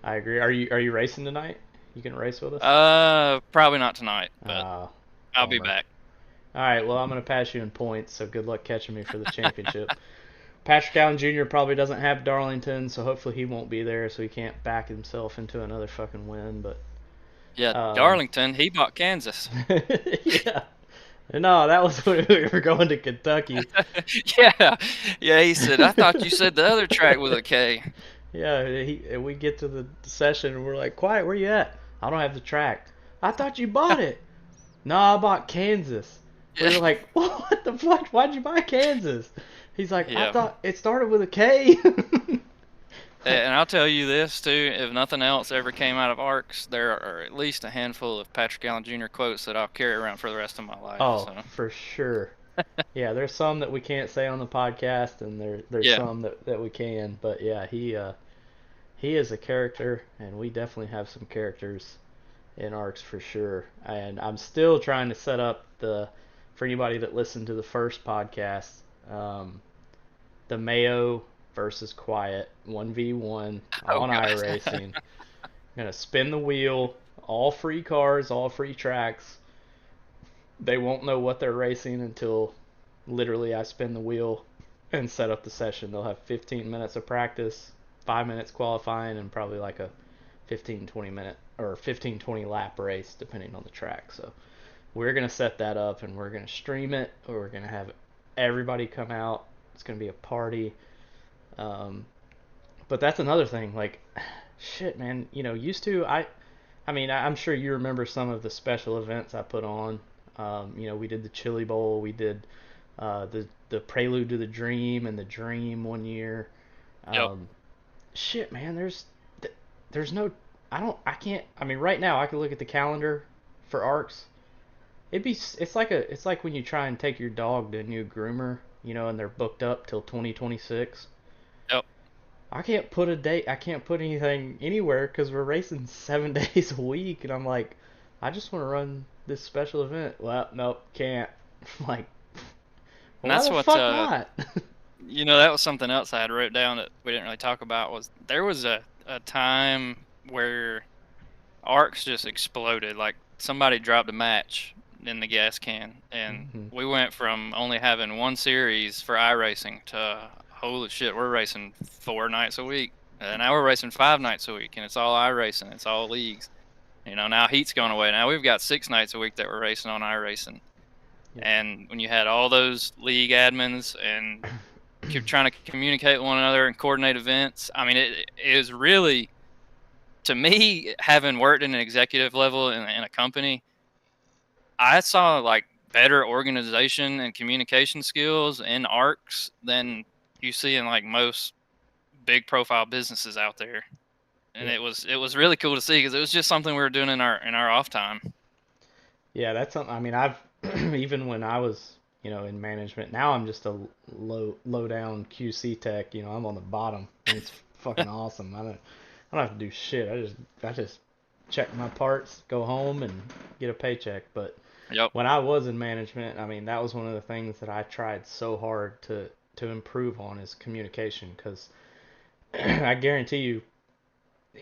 I agree. Are you racing tonight? You can race with us? Probably not tonight, but Ah, I'll be bummer. back. All right, well, I'm going to pass you in points, so good luck catching me for the championship. Patrick Allen Jr. probably doesn't have Darlington, so hopefully he won't be there, so he can't back himself into another fucking win. But Yeah, um, Darlington, he bought Kansas. yeah, no, that was when we were going to Kentucky. Yeah, yeah. He said, "I thought you said the other track was a K." Yeah, we get to the session and we're like, "Quiet, where you at? I don't have the track. I thought you bought it. No, I bought Kansas." We Yeah, were like, "What the fuck? Why'd you buy Kansas?" He's like, "I yeah. thought it started with a K." Like, And I'll tell you this too: if nothing else ever came out of ARCS, there are at least a handful of Patrick Allen Jr. quotes that I'll carry around for the rest of my life. oh, So for sure. Yeah, there's some that we can't say on the podcast, and there's yeah, some that we can. But yeah, he is a character, and we definitely have some characters in ARCS for sure. And I'm still trying to set up for anybody that listened to the first podcast, um, the Mayo versus Quiet 1v1 oh on god, iRacing. I'm gonna spin the wheel, all free cars, all free tracks. They won't know what they're racing until literally I spin the wheel and set up the session. They'll have 15 minutes of practice, 5 minutes qualifying, and probably like a 15-20 minute or 15-20 lap race depending on the track. So we're gonna set that up and we're gonna stream it, or we're gonna have everybody come out. It's gonna be a party. Um, but that's another thing. Like, shit, man. Used to I mean, I'm sure you remember some of the special events I put on. We did the Chili Bowl. We did the Prelude to the Dream and the Dream one year. Yep. Um, shit, man. There's no. I can't. I mean, right now I can look at the calendar for ARCS. It's like when you try and take your dog to a new groomer, and they're booked up till 2026. Yep. I can't put a date. I can't put anything anywhere because we're racing 7 days a week, and I'm like, I just want to run this special event. Well, nope, can't. I'm like, And why that's the what fuck not? that was something else I had wrote down that we didn't really talk about. Was there was a time where ARCs just exploded. Like somebody dropped a match in the gas can, and Mhm. we went from only having one series for iRacing to holy shit, we're racing 4 nights a week. And now we're racing 5 nights a week, and it's all iRacing. It's all leagues. Now heat's gone away. Now we've got 6 nights a week that we're racing on iRacing. Yep. And when you had all those league admins and keep trying to communicate with one another and coordinate events, I mean, it is really, to me, having worked in an executive level in a company, I saw like better organization and communication skills in ARCs than you see in like most big profile businesses out there. And Yep. it was really cool to see because it was just something we were doing in our off time. Yeah, that's something. I mean, I've even when I was, in management. Now I'm just a low down QC tech. I'm on the bottom, and it's fucking awesome. I don't have to do shit. I just check my parts, go home, and get a paycheck. But Yep. when I was in management, I mean, that was one of the things that I tried so hard to improve on is communication. Because I guarantee you,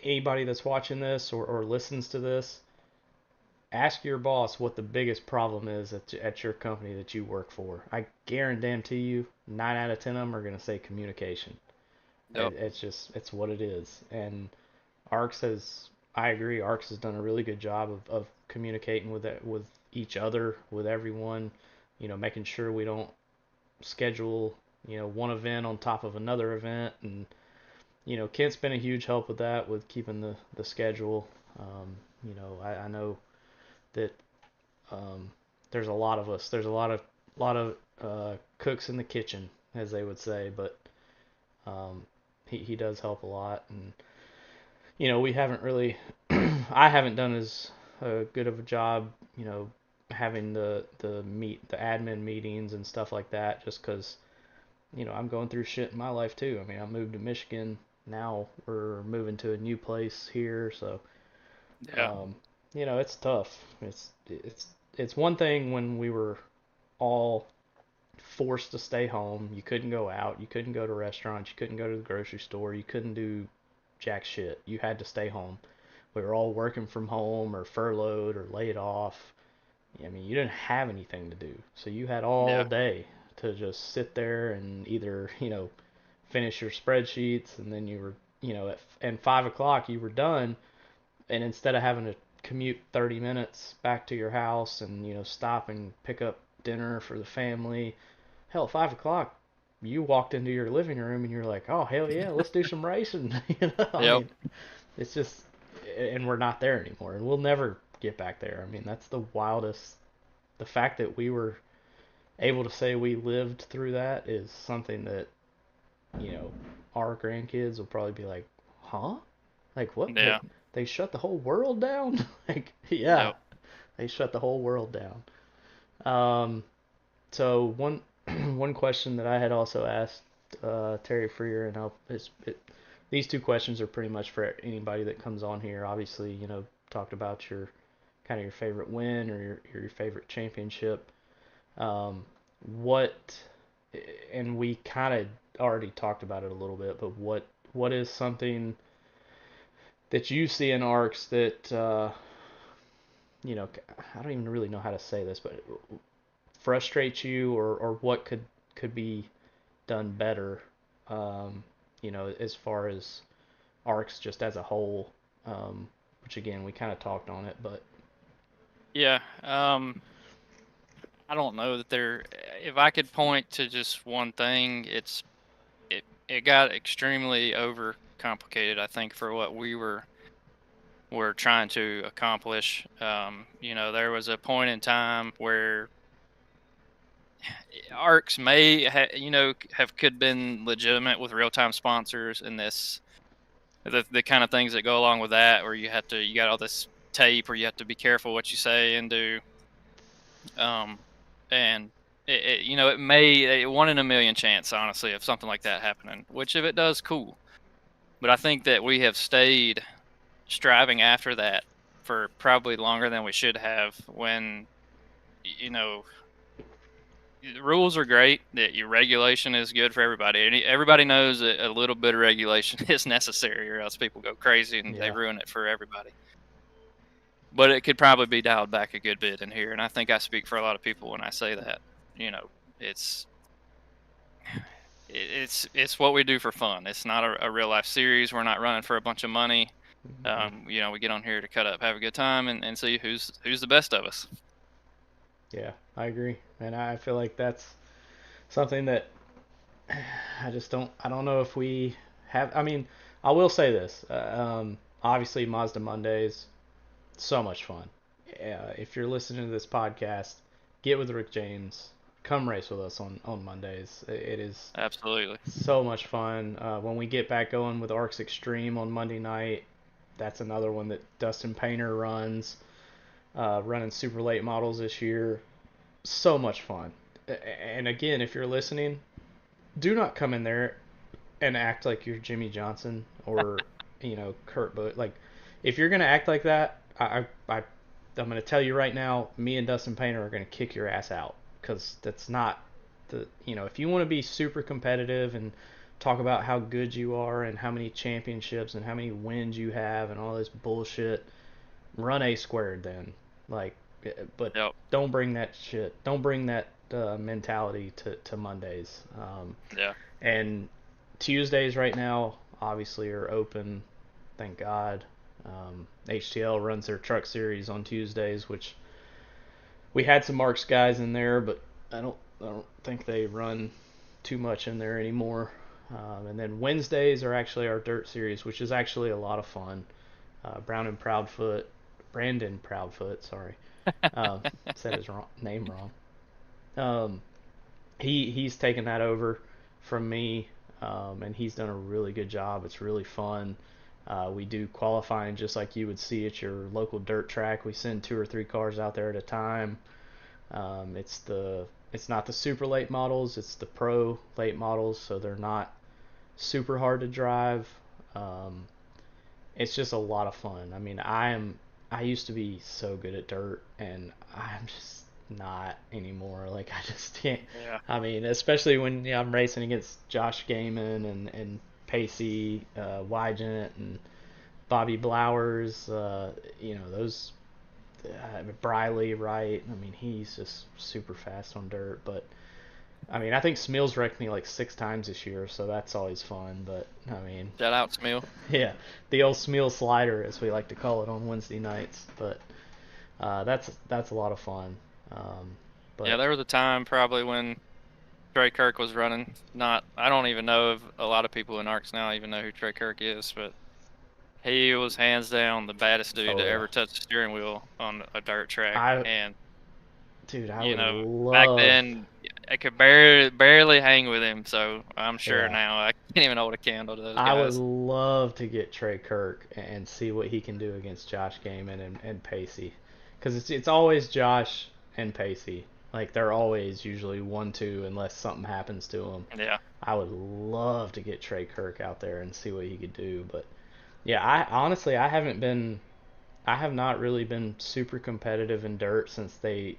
anybody that's watching this or listens to this, ask your boss what the biggest problem is at your company that you work for. I guarantee you, 9 out of 10 of them are gonna say communication. Yep. It's what it is. And ARCS has, I agree, ARCS has done a really good job of communicating with each other, with everyone. Making sure we don't schedule one event on top of another event, and Kent's been a huge help with that, with keeping the schedule. I know that um, there's a lot of us. There's a lot of cooks in the kitchen, as they would say, but um, he does help a lot, and we haven't really. I haven't done as good of a job, having the admin meetings and stuff like that, just because I'm going through shit in my life too. I mean, I moved to Michigan. Now we're moving to a new place here, so Yeah. um, it's tough. It's one thing when we were all forced to stay home. You couldn't go out. You couldn't go to restaurants. You couldn't go to the grocery store. You couldn't do jack shit. You had to stay home. We were all working from home or furloughed or laid off. I mean, you didn't have anything to do. So you had all Yeah. day to just sit there and either, finish your spreadsheets, and then you were, and 5 o'clock you were done. And instead of having to commute 30 minutes back to your house and, stop and pick up dinner for the family, hell, 5 o'clock, you walked into your living room and you're like, oh, hell yeah, let's do some racing. I Yep. mean, it's just, and we're not there anymore, and we'll never get back there. I mean, that's the wildest. The fact that we were able to say we lived through that is something that, you know, our grandkids will probably be like, huh? Like, what? Yeah. They shut the whole world down? Like, yeah, Yep. they shut the whole world down. Um, so one question that I had also asked Terry Freer, and these two questions are pretty much for anybody that comes on here. Obviously, talked about your kind of your favorite win or your favorite championship. Um, what, and we kind of already talked about it a little bit, but what is something that you see in arcs that I don't even really know how to say this, but frustrates you, or what could be done better, as far as arcs just as a whole, which again we kind of talked on it, but Yeah. I don't know that there. If I could point to just one thing, it got extremely over complicated. I think for what we were trying to accomplish. There was a point in time where ARCS may have could been legitimate with real time sponsors and the kind of things that go along with that, where you got all this tape, where you have to be careful what you say and do. And it may a 1 in a million chance, honestly, of something like that happening. Which if it does, cool. But I think that we have stayed striving after that for probably longer than we should have. When you know the rules are great, that your regulation is good for everybody. And everybody knows that a little bit of regulation is necessary, or else people go crazy and they yeah, ruin it for everybody. But it could probably be dialed back a good bit in here, and I think I speak for a lot of people when I say that. You know, it's it's what we do for fun. It's not a real life series. We're not running for a bunch of money. hmm We get on here to cut up, have a good time, and see who's the best of us. yeah, I agree, and I feel like that's something that I don't know if we have. I mean, I will say this. Obviously, Mazda Mondays, so much fun. If you're listening to this podcast, get with Rick James. Come race with us on Mondays. It is Absolutely. so much fun. When we get back going with ARCS Extreme on Monday night, that's another one that Dustin Painter runs. Running super late models this year. So much fun. And again, if you're listening, do not come in there and act like you're Jimmy Johnson or Kurt Busch. Like, if you're gonna act like that, I'm gonna tell you right now, me and Dustin Painter are gonna kick your ass out because that's not the if you want to be super competitive and talk about how good you are and how many championships and how many wins you have and all this bullshit, run A squared then. Like, but Yep. don't bring that shit. Don't bring that mentality to Mondays. Yeah. And Tuesdays right now obviously are open. Thank God. HTL runs their truck series on Tuesdays, which we had some Marks guys in there, but I don't think they run too much in there anymore. And then Wednesdays are actually our dirt series, which is actually a lot of fun. Brown and Proudfoot, Brandon Proudfoot, sorry, said his name wrong. Um, he's taken that over from me, and he's done a really good job. It's really fun. We do qualifying just like you would see at your local dirt track. We send 2 or 3 cars out there at a time. It's not the super late models. It's the pro late models, so they're not super hard to drive. Um, it's just a lot of fun. I mean, I used to be so good at dirt, and I'm just not anymore. Like, I just can't. Yeah. I mean, especially when I'm racing against Josh Gaiman and Pacey, Wygent, and Bobby Blowers. Those Briley, right? I mean, he's just super fast on dirt. But I mean, I think Smills wrecked me like 6 times this year, so that's always fun. But I mean, Shout out, Smil. yeah, the old Smil slider, as we like to call it on Wednesday nights. But that's a lot of fun. Um, Yeah, but there was a time probably when Trey Kirk was running. Not, I don't even know if a lot of people in ARCS now even know who Trey Kirk is, but he was hands down the baddest dude oh to yeah, ever touch the steering wheel on a dirt track. I And dude, I you would know, back love. then I could barely hang with him. So I'm sure Yeah, now I can't even hold a candle to those I would guys. love to get Trey Kirk and see what he can do against Josh Gaiman and Pacey, because it's always Josh and Pacey. Like, they're always usually 1-2 unless something happens to them. Yeah. I would love to get Trey Kirk out there and see what he could do. But yeah, I honestly I have not really been super competitive in dirt since they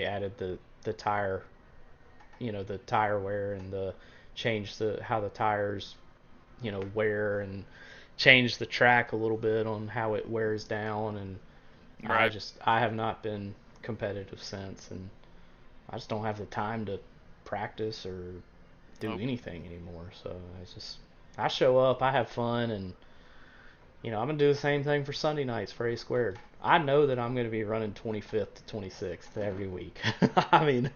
added the tire, the tire wear and the change the how the tires, wear and change the track a little bit on how it wears down. And Right. I have not been competitive since, and I just don't have the time to practice or do Nope. anything anymore. So I show up, I have fun, and I'm gonna do the same thing for Sunday nights for A squared. I know that I'm gonna be running 25th to 26th every week. I mean,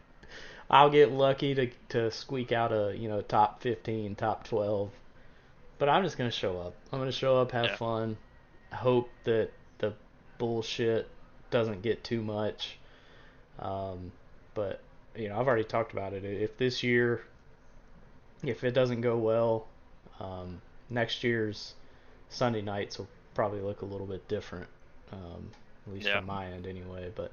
I'll get lucky to squeak out a top 15, top 12, but I'm just gonna show up. I'm gonna show up, have Yeah. fun, hope that the bullshit doesn't get too much. Um, but I've already talked about it. If this year, if it doesn't go well, next year's Sunday nights will probably look a little bit different, at least Yeah. from my end anyway. But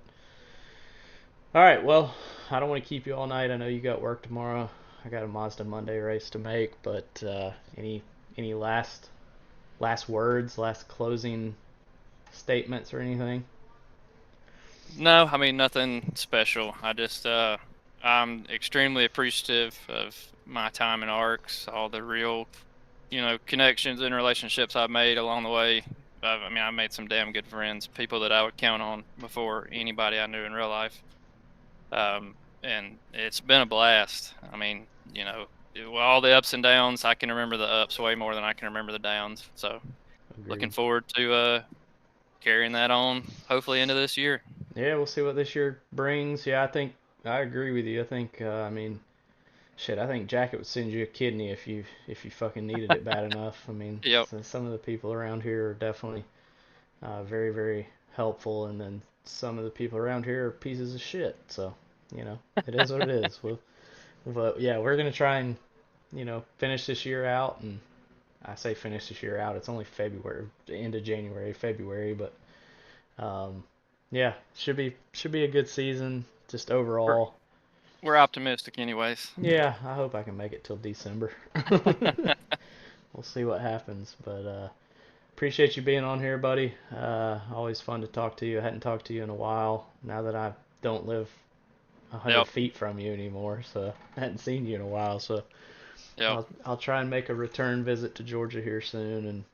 all right, well, I don't want to keep you all night. I know you got work tomorrow. I got a Mazda Monday race to make, but any last words, last closing statements or anything? No, I mean nothing special. I'm extremely appreciative of my time in ARCS, all the real, connections and relationships I've made along the way. I mean, I made some damn good friends, people that I would count on before anybody I knew in real life. And it's been a blast. I mean, with all the ups and downs, I can remember the ups way more than I can remember the downs. So looking Agreed. forward to carrying that on, hopefully into this year. Yeah, we'll see what this year brings. Yeah, I think I agree with you. I think I mean, shit, I think Jacket would send you a kidney if you fucking needed it bad enough. I mean, Yep. some of the people around here are definitely very very helpful, and then some of the people around here are pieces of shit. So it is what it is. But yeah, we're gonna try and finish this year out, and I say finish this year out. It's only February, the end of January, February, but um, yeah, should be a good season just We're, overall. we're optimistic, anyways. Yeah, I hope I can make it till December. We'll see what happens, but appreciate you being on here, buddy. Always fun to talk to you. I hadn't talked to you in a while. Now that I don't live 100 Yep. feet from you anymore, so I hadn't seen you in a while. So Yep. I'll try and make a return visit to Georgia here soon, and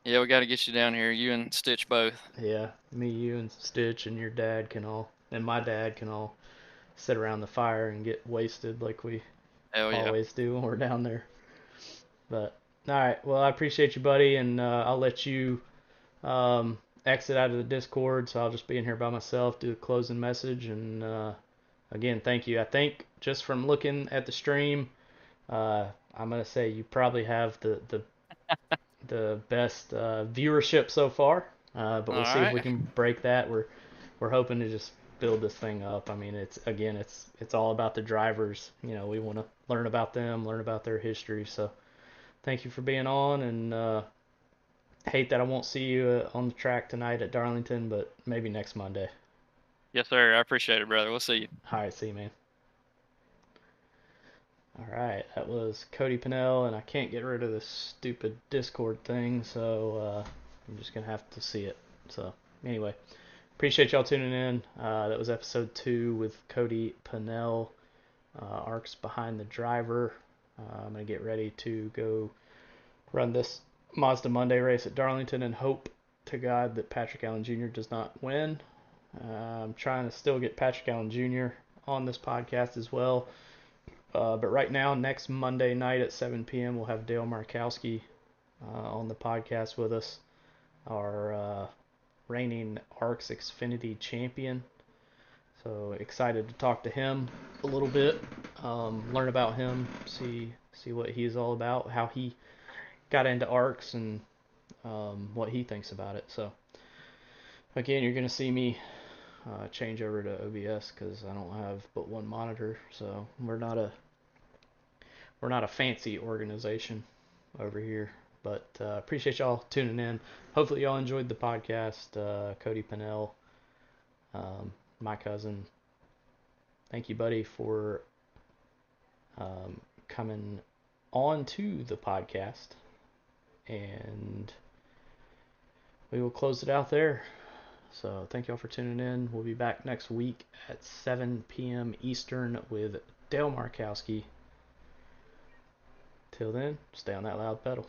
Yeah, we got to get you down here. You and Stitch both. yeah, me, you, and Stitch, and your dad can all, and my dad can all sit around the fire and get wasted like we Hell yeah. always do when we're down there. But all right, well, I appreciate you, buddy, and I'll let you exit out of the Discord. So I'll just be in here by myself, do a closing message, and again, thank you. I think just from looking at the stream, I'm gonna say you probably have the best viewership so far. But All we'll see if we right. can break that. We're hoping to just build this thing up. I mean, it's all about the drivers. We want to learn about them, learn about their history. So thank you for being on, and hate that I won't see you on the track tonight at Darlington, but maybe next Monday. Yes, sir. I appreciate it, brother. We'll see you. All right, see you, man. All right, that was Cody Pannell, and I can't get rid of this stupid Discord thing, so I'm just gonna have to see it. So anyway, appreciate y'all tuning in. That was episode 2 with Cody Pannell, ARCS behind the driver. I'm gonna get ready to go run this Mazda Monday race at Darlington and hope to God that Patrick Allen Jr. does not win. I'm trying to still get Patrick Allen Jr. on this podcast as well. But right now, next Monday night at 7 p.m., we'll have Dale Markowski on the podcast with us, our reigning ARCS Xfinity champion. So excited to talk to him a little bit, learn about him, see what he's all about, how he got into ARCS, and what he thinks about it. So again, you're gonna see me change over to OBS because I don't have but one monitor. So we're not a fancy organization over here, but appreciate y'all tuning in. Hopefully y'all enjoyed the podcast. Cody Pannell, my cousin. Thank you, buddy, for coming on to the podcast, and we will close it out there. So thank y'all for tuning in. We'll be back next week at 7 p.m. Eastern with Dale Markowski. Till then, stay on that loud pedal.